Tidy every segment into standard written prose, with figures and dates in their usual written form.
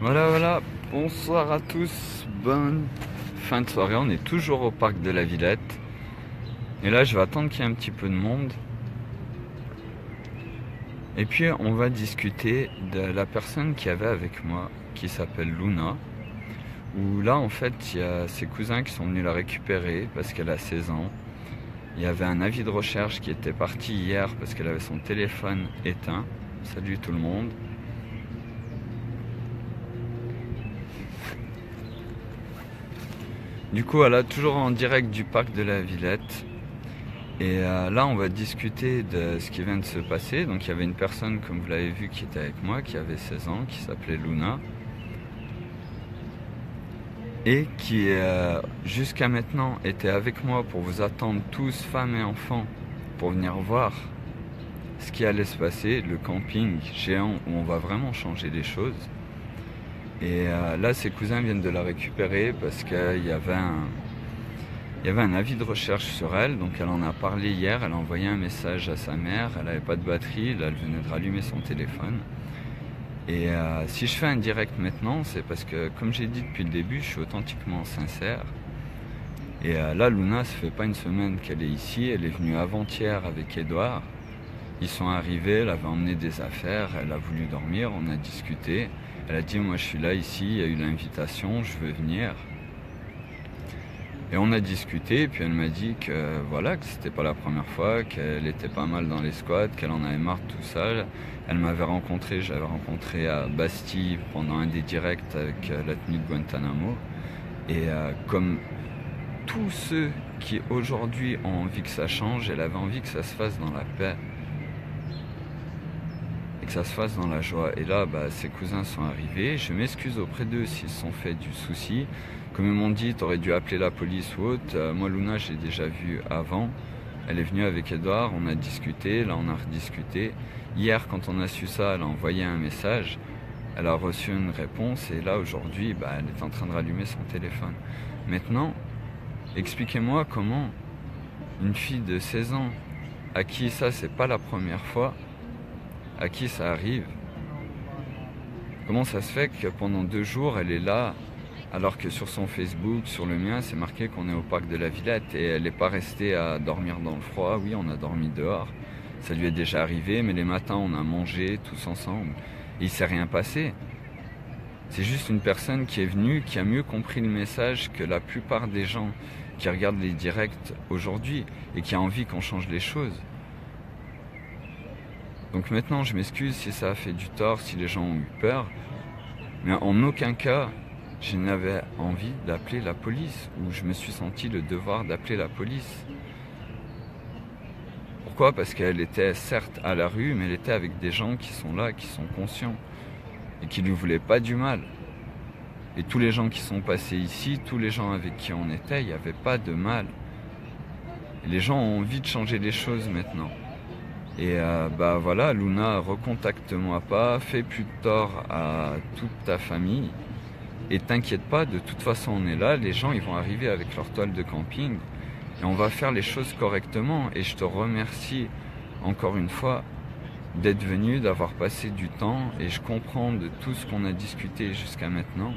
Voilà, bonsoir à tous, bonne fin de soirée, on est toujours au parc de la Villette. Et là je vais attendre qu'il y ait un petit peu de monde. Et puis on va discuter de la personne qui avait avec moi, qui s'appelle Luna. Où là en fait il y a ses cousins qui sont venus la récupérer parce qu'elle a 16 ans. Il y avait un avis de recherche qui était parti hier parce qu'elle avait son téléphone éteint. Salut tout le monde. Du coup, voilà, toujours en direct du parc de la Villette. Et là, on va discuter de ce qui vient de se passer. Donc, il y avait une personne, comme vous l'avez vu, qui était avec moi, qui avait 16 ans, qui s'appelait Luna. Et qui, jusqu'à maintenant, était avec moi pour vous attendre tous, femmes et enfants, pour venir voir ce qui allait se passer, le camping géant où on va vraiment changer les choses. Et là, ses cousins viennent de la récupérer parce qu'il y avait un avis de recherche sur elle. Donc elle en a parlé hier, elle a envoyé un message à sa mère, elle n'avait pas de batterie, là elle venait de rallumer son téléphone. Et si je fais un direct maintenant, c'est parce que, comme j'ai dit depuis le début, je suis authentiquement sincère. Et là, Luna, ça fait pas une semaine qu'elle est ici, elle est venue avant-hier avec Edouard. Ils sont arrivés, elle avait emmené des affaires, elle a voulu dormir, on a discuté. Elle a dit, moi je suis là ici, il y a eu l'invitation, je veux venir. Et on a discuté, et puis elle m'a dit que voilà, que c'était pas la première fois, qu'elle était pas mal dans les squats, qu'elle en avait marre de tout ça. Elle m'avait rencontré, j'avais rencontré à Bastille pendant un des directs avec la tenue de Guantanamo. Et comme tous ceux qui aujourd'hui ont envie que ça change, elle avait envie que ça se fasse dans la paix. Et que ça se fasse dans la joie. Et là, ses cousins sont arrivés. Je m'excuse auprès d'eux s'ils se sont fait du souci. Comme ils m'ont dit, t'aurais dû appeler la police ou autre. Moi, Luna, je l'ai déjà vue avant. Elle est venue avec Edouard, on a discuté, là on a rediscuté. Hier, quand on a su ça, elle a envoyé un message. Elle a reçu une réponse et là, aujourd'hui, elle est en train de rallumer son téléphone. Maintenant, expliquez-moi comment une fille de 16 ans, à qui ça, c'est pas la première fois, à qui ça arrive, comment ça se fait que pendant 2 jours, elle est là, alors que sur son Facebook, sur le mien, c'est marqué qu'on est au parc de la Villette et elle n'est pas restée à dormir dans le froid. Oui, on a dormi dehors, ça lui est déjà arrivé, mais les matins, on a mangé tous ensemble et il s'est rien passé. C'est juste une personne qui est venue, qui a mieux compris le message que la plupart des gens qui regardent les directs aujourd'hui et qui a envie qu'on change les choses. Donc maintenant, je m'excuse si ça a fait du tort, si les gens ont eu peur, mais en aucun cas, je n'avais envie d'appeler la police, ou je me suis senti le devoir d'appeler la police. Pourquoi ? Parce qu'elle était certes à la rue, mais elle était avec des gens qui sont là, qui sont conscients, et qui ne lui voulaient pas du mal. Et tous les gens qui sont passés ici, tous les gens avec qui on était, il n'y avait pas de mal. Et les gens ont envie de changer les choses maintenant. Et voilà, Luna, recontacte-moi pas, fais plus de tort à toute ta famille. Et t'inquiète pas, de toute façon on est là, les gens ils vont arriver avec leur toile de camping. Et on va faire les choses correctement. Et je te remercie encore une fois d'être venu, d'avoir passé du temps. Et je comprends de tout ce qu'on a discuté jusqu'à maintenant.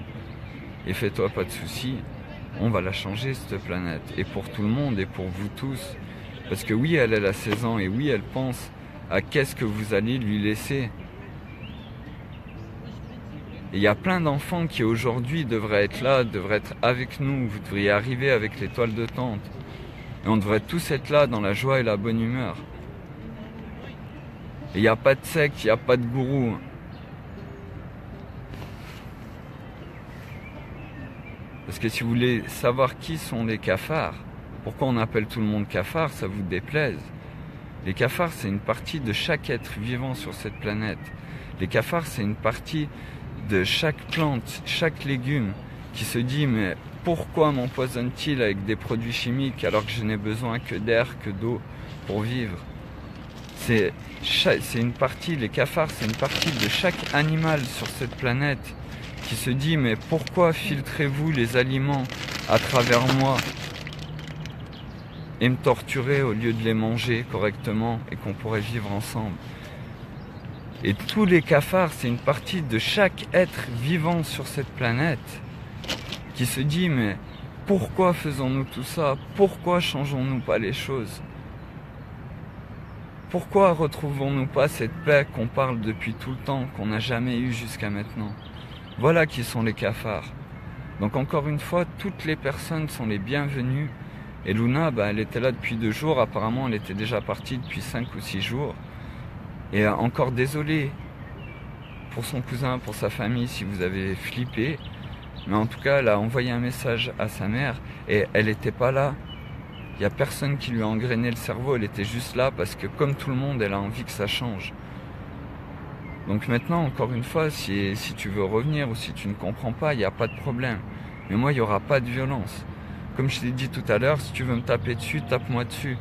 Et fais-toi pas de soucis, on va la changer cette planète. Et pour tout le monde et pour vous tous. Parce que oui, elle a 16 ans et oui, elle pense à qu'est-ce que vous allez lui laisser. Et il y a plein d'enfants qui aujourd'hui devraient être là, devraient être avec nous. Vous devriez arriver avec les toiles de tente. Et on devrait tous être là dans la joie et la bonne humeur. Et il n'y a pas de secte, il n'y a pas de gourou. Parce que si vous voulez savoir qui sont les cafards, pourquoi on appelle tout le monde cafard, ça vous déplaise. Les cafards, c'est une partie de chaque être vivant sur cette planète. Les cafards, c'est une partie de chaque plante, chaque légume qui se dit mais pourquoi m'empoisonne-t-il avec des produits chimiques alors que je n'ai besoin que d'air, que d'eau pour vivre. C'est une partie, les cafards, c'est une partie de chaque animal sur cette planète qui se dit mais pourquoi filtrez-vous les aliments à travers moi et me torturer au lieu de les manger correctement et qu'on pourrait vivre ensemble. Et tous les cafards, c'est une partie de chaque être vivant sur cette planète qui se dit, mais pourquoi faisons-nous tout ça? Pourquoi changeons-nous pas les choses? Pourquoi retrouvons-nous pas cette paix qu'on parle depuis tout le temps, qu'on n'a jamais eue jusqu'à maintenant? Voilà qui sont les cafards. Donc encore une fois, toutes les personnes sont les bienvenues. Et Luna, elle était là depuis 2 jours, apparemment elle était déjà partie depuis 5 ou 6 jours. Et encore désolé pour son cousin, pour sa famille, si vous avez flippé. Mais en tout cas, elle a envoyé un message à sa mère et elle n'était pas là. Il n'y a personne qui lui a engrainé le cerveau, elle était juste là parce que comme tout le monde, elle a envie que ça change. Donc maintenant, encore une fois, si tu veux revenir ou si tu ne comprends pas, il n'y a pas de problème. Mais moi, il n'y aura pas de violence. Comme je t'ai dit tout à l'heure, si tu veux me taper dessus, tape-moi dessus.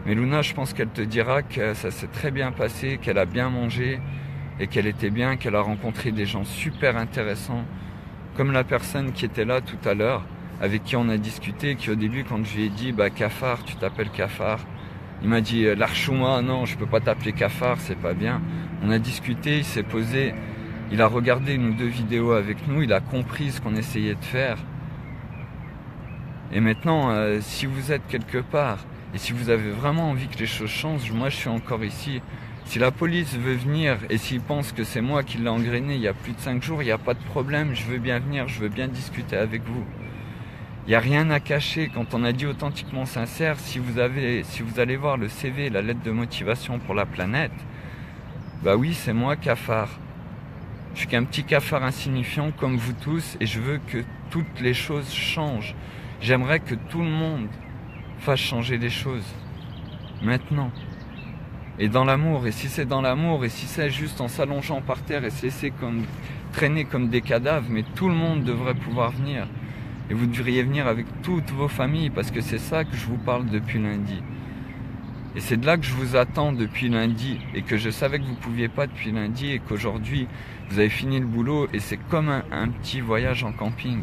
Mais Luna, je pense qu'elle te dira que ça s'est très bien passé, qu'elle a bien mangé et qu'elle était bien, qu'elle a rencontré des gens super intéressants, comme la personne qui était là tout à l'heure, avec qui on a discuté, qui au début, quand je lui ai dit, cafard, tu t'appelles cafard, il m'a dit, Larchouma, non, je peux pas t'appeler cafard, c'est pas bien. On a discuté, il s'est posé, il a regardé 1 ou 2 vidéos avec nous, il a compris ce qu'on essayait de faire. Et maintenant, si vous êtes quelque part, et si vous avez vraiment envie que les choses changent, moi je suis encore ici. Si la police veut venir, et s'ils pensent que c'est moi qui l'ai engrainé il y a plus de 5 jours, il n'y a pas de problème, je veux bien venir, je veux bien discuter avec vous. Il n'y a rien à cacher. Quand on a dit authentiquement sincère, si vous allez voir le CV, la lettre de motivation pour la planète, oui, c'est moi cafard. Je suis qu'un petit cafard insignifiant comme vous tous et je veux que toutes les choses changent. J'aimerais que tout le monde fasse changer les choses. Maintenant. Et dans l'amour. Et si c'est dans l'amour, et si c'est juste en s'allongeant par terre et se laisser traîner comme des cadavres, mais tout le monde devrait pouvoir venir. Et vous devriez venir avec toutes vos familles parce que c'est ça que je vous parle depuis lundi. Et c'est de là que je vous attends depuis lundi et que je savais que vous ne pouviez pas depuis lundi et qu'aujourd'hui vous avez fini le boulot et c'est comme un petit voyage en camping.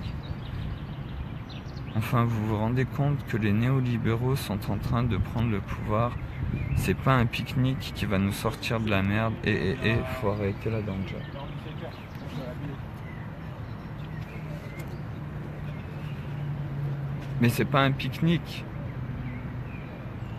Enfin, vous vous rendez compte que les néolibéraux sont en train de prendre le pouvoir. C'est pas un pique-nique qui va nous sortir de la merde. Faut arrêter là dans le job. Mais c'est pas un pique-nique.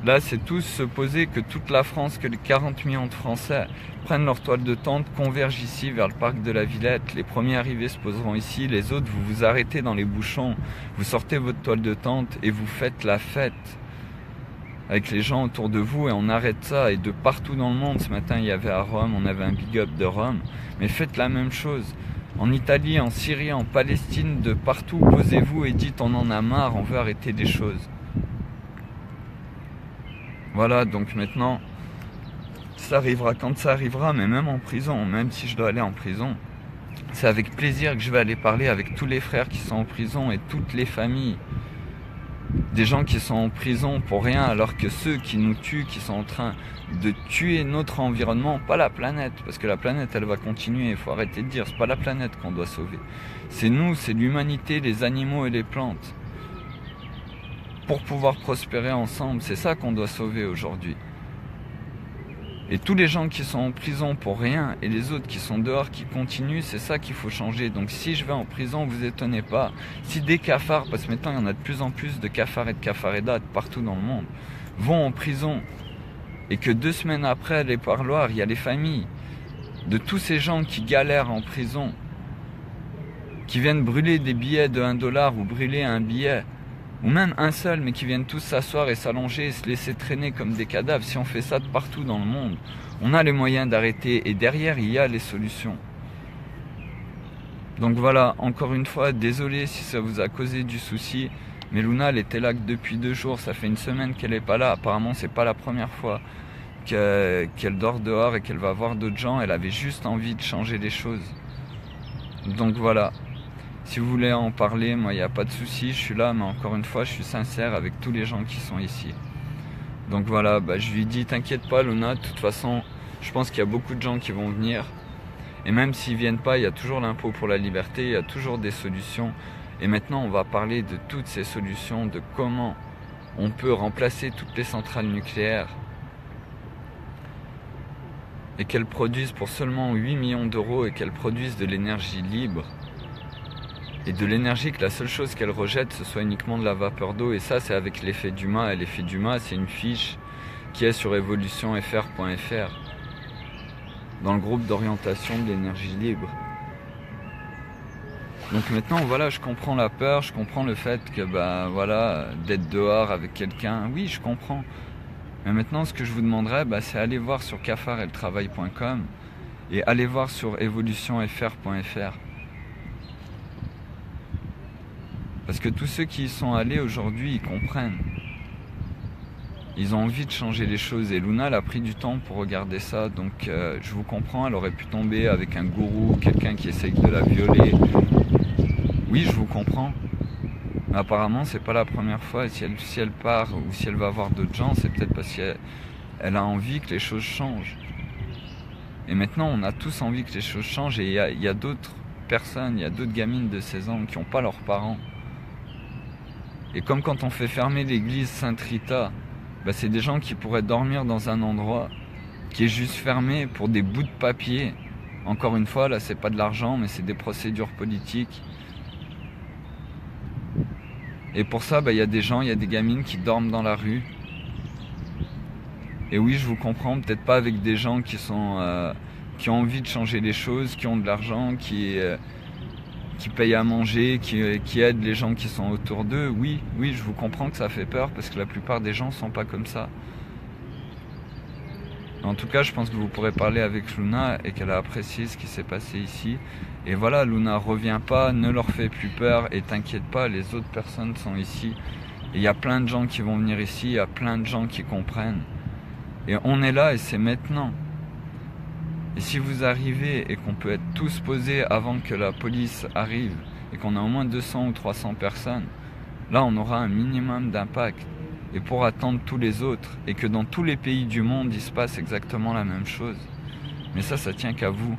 Là, c'est tous se poser que toute la France, que les 40 millions de Français prennent leur toile de tente, convergent ici vers le parc de la Villette. Les premiers arrivés se poseront ici, les autres, vous vous arrêtez dans les bouchons, vous sortez votre toile de tente et vous faites la fête avec les gens autour de vous et on arrête ça. Et de partout dans le monde, ce matin, il y avait à Rome, on avait un big up de Rome, mais faites la même chose. En Italie, en Syrie, en Palestine, de partout, posez-vous et dites on en a marre, on veut arrêter des choses. Voilà, donc maintenant, ça arrivera quand ça arrivera, mais même en prison, même si je dois aller en prison, c'est avec plaisir que je vais aller parler avec tous les frères qui sont en prison et toutes les familles. Des gens qui sont en prison pour rien, alors que ceux qui nous tuent, qui sont en train de tuer notre environnement, pas la planète, parce que la planète elle va continuer, il faut arrêter de dire, c'est pas la planète qu'on doit sauver. C'est nous, c'est l'humanité, les animaux et les plantes. Pour pouvoir prospérer ensemble, c'est ça qu'on doit sauver aujourd'hui. Et tous les gens qui sont en prison pour rien et les autres qui sont dehors, qui continuent, c'est ça qu'il faut changer. Donc si je vais en prison, vous étonnez pas. Si des cafards, parce que maintenant il y en a de plus en plus de cafards et de cafaredas partout dans le monde, vont en prison et que 2 semaines après, à les parloirs, il y a les familles de tous ces gens qui galèrent en prison, qui viennent brûler des billets de $1 ou brûler un billet, ou même un seul, mais qui viennent tous s'asseoir et s'allonger et se laisser traîner comme des cadavres. Si on fait ça de partout dans le monde, on a les moyens d'arrêter et derrière, il y a les solutions. Donc voilà, encore une fois, désolé si ça vous a causé du souci, mais Luna, elle était là que depuis 2 jours, ça fait 1 semaine qu'elle n'est pas là. Apparemment, c'est pas la première fois qu'elle dort dehors et qu'elle va voir d'autres gens. Elle avait juste envie de changer les choses. Donc voilà. Si vous voulez en parler, moi, il n'y a pas de souci, je suis là, mais encore une fois, je suis sincère avec tous les gens qui sont ici. Donc voilà, je lui dis, t'inquiète pas, Luna, de toute façon, je pense qu'il y a beaucoup de gens qui vont venir. Et même s'ils viennent pas, il y a toujours l'impôt pour la liberté, il y a toujours des solutions. Et maintenant, on va parler de toutes ces solutions, de comment on peut remplacer toutes les centrales nucléaires. et qu'elles produisent pour seulement 8 millions d'euros et qu'elles produisent de l'énergie libre et de l'énergie que la seule chose qu'elles rejettent ce soit uniquement de la vapeur d'eau, et ça c'est avec l'effet Dumas, et l'effet Dumas c'est une fiche qui est sur evolutionfr.fr dans le groupe d'orientation de l'énergie libre. Donc maintenant, voilà, je comprends la peur, je comprends le fait que, voilà, d'être dehors avec quelqu'un, oui, je comprends. Mais maintenant, ce que je vous demanderais, c'est aller voir sur cafardeltravail.com et aller voir sur evolutionfr.fr. Parce que tous ceux qui y sont allés aujourd'hui, ils comprennent. Ils ont envie de changer les choses. Et Luna, elle a pris du temps pour regarder ça. Donc, je vous comprends, elle aurait pu tomber avec un gourou, quelqu'un qui essaye de la violer. Oui, je vous comprends. Mais apparemment, c'est pas la première fois. Et si elle part ou si elle va voir d'autres gens, c'est peut-être parce qu'elle a envie que les choses changent. Et maintenant, on a tous envie que les choses changent. Et il y a d'autres personnes, il y a d'autres gamines de 16 ans qui n'ont pas leurs parents. Et comme quand on fait fermer l'église Sainte-Rita, c'est des gens qui pourraient dormir dans un endroit qui est juste fermé pour des bouts de papier. Encore une fois, là, c'est pas de l'argent, mais c'est des procédures politiques. Et pour ça, il y a des gens, il y a des gamines qui dorment dans la rue. Et oui, je vous comprends, peut-être pas avec des gens qui ont envie de changer les choses, qui ont de l'argent, qui payent à manger, qui aident les gens qui sont autour d'eux. Oui, je vous comprends que ça fait peur parce que la plupart des gens sont pas comme ça. En tout cas, je pense que vous pourrez parler avec Luna et qu'elle a apprécié ce qui s'est passé ici. Et voilà, Luna, reviens pas, ne leur fais plus peur et t'inquiète pas, les autres personnes sont ici. Et il y a plein de gens qui vont venir ici, il y a plein de gens qui comprennent. Et on est là et c'est maintenant. Et si vous arrivez et qu'on peut être tous posés avant que la police arrive et qu'on a au moins 200 ou 300 personnes, là on aura un minimum d'impact. Et pour attendre tous les autres, et que dans tous les pays du monde il se passe exactement la même chose. Mais ça tient qu'à vous.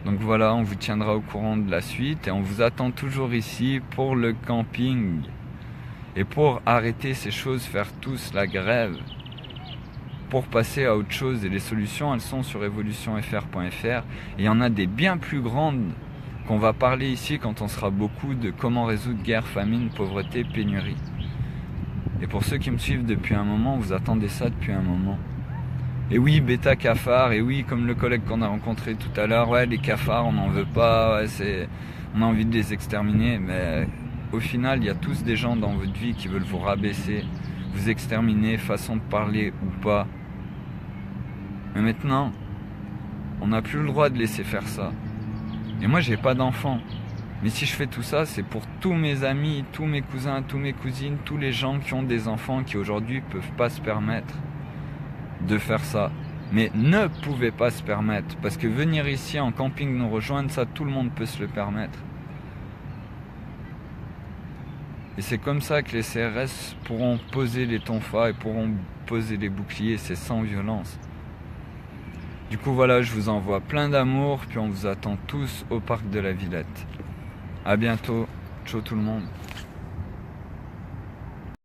Donc voilà, on vous tiendra au courant de la suite et on vous attend toujours ici pour le camping. Et pour arrêter ces choses, faire tous la grève. Pour passer à autre chose, et les solutions elles sont sur evolutionfr.fr et il y en a des bien plus grandes qu'on va parler ici quand on sera beaucoup, de comment résoudre guerre, famine, pauvreté, pénurie. Et pour ceux qui me suivent depuis un moment, vous attendez ça depuis un moment. Et oui, bêta cafard, et oui, comme le collègue qu'on a rencontré tout à l'heure, ouais, les cafards, on n'en veut pas, ouais, on a envie de les exterminer, mais au final, il y a tous des gens dans votre vie qui veulent vous rabaisser, vous exterminer, façon de parler ou pas. Mais maintenant, on n'a plus le droit de laisser faire ça. Et moi, j'ai pas d'enfant. Mais si je fais tout ça, c'est pour tous mes amis, tous mes cousins, tous mes cousines, tous les gens qui ont des enfants qui aujourd'hui ne peuvent pas se permettre de faire ça. Mais ne pouvaient pas se permettre. Parce que venir ici en camping nous rejoindre, ça, tout le monde peut se le permettre. Et c'est comme ça que les CRS pourront poser les tonfas et pourront poser les boucliers, c'est sans violence. Du coup voilà, je vous envoie plein d'amour, puis on vous attend tous au parc de la Villette. A bientôt, ciao tout le monde.